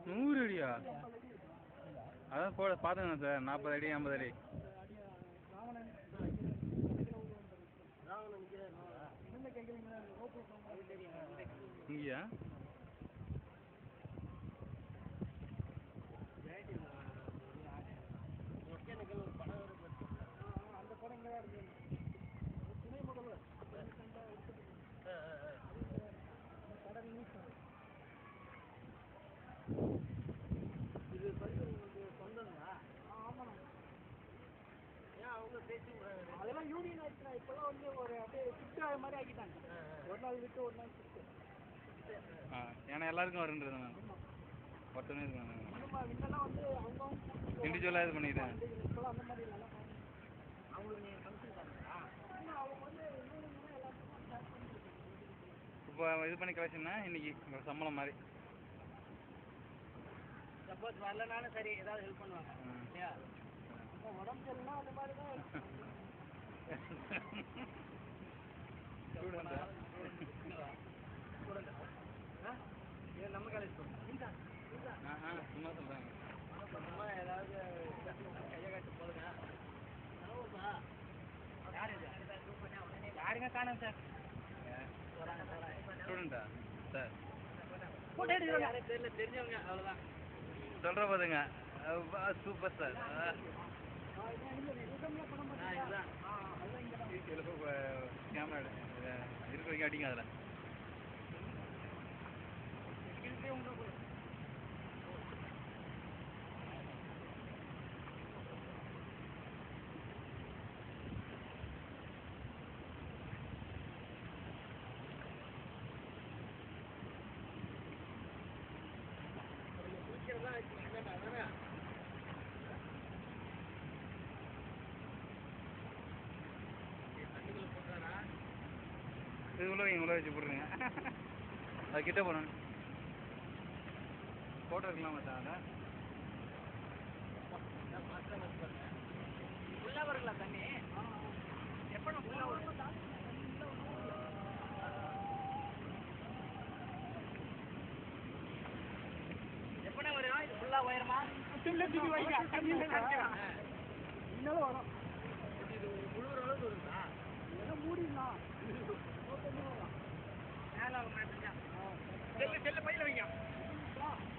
100 அடியா? அதான் போட பார்த்துங்க சார், 40 அடி 50 அடி. இங்கேயா? அந்த படம் இங்கே தான் இருக்கு. துணை முதல்வர் கடல் இது உங்களுக்கு சொந்தங்களா? ஆமாண்ணா. ஏன் அவங்க பேசி அதெல்லாம் யூனியன் ஆயிடுச்சுண்ணா. இப்போல்லாம் வந்து ஒரு அப்படியே ஷிஃப்ட் ஆகிற மாதிரி ஆக்கிட்டாங்க. ஒரு நாள் விட்டு ஒரு நாள் ஷிஃப்ட். ஏன்னா எல்லாருக்கும் வருன்றது நான் ஒருத்தனே இருக்காங்க. முன்னெல்லாம் வந்து அவங்க இண்டிவிஜுவலாக இது பண்ணிட்டேன். இப்போலாம் அந்த மாதிரி இல்லை. அவங்களுக்கு நீங்கள் கமிச்சிருக்காங்களா? அவங்க வந்து இப்போ இது பண்ணி கலெக்ஷன்னா இன்னைக்கு சம்பளம் மாதிரி. சப்போஸ் வரலனாலும் சரி ஏதாவது ஹெல்ப் பண்ணுவாங்க இல்லையா? உடம்பு சரியில்லைனா அந்த மாதிரி தான். நம்ம காலேஜ் சும்மா சொல்கிறாங்க. சும்மா ஏதாவது கையை காட்டு போதுங்க. யாருங்க காணும் சார்? ஸ்டூடெண்டா சார்? தெரியல, தெரிஞ்சவங்க அவ்வளோதான். சொல்கிற போதுங்க. Super sir. கேமரா இருக்க வரைக்கும் அடிங்க அதில். இது உள்ள வச்சு போடுறீங்க. அது கிட்ட போகணும். ஃபோட்டோ இருக்கலாமா சார்? அதை ஃபுல்லாக வருங்களா தண்ணி? எப்போ ஃபுல்லாக வரும்? எப்போனா வரும்? இது ஃபுல்லாக உயரமா? இன்னும் வரும். இது முழுகிற அளவுக்கு வருங்களா? இதெல்லாம் மூடிடலாம். மேலே செல்லு பையில வைங்க.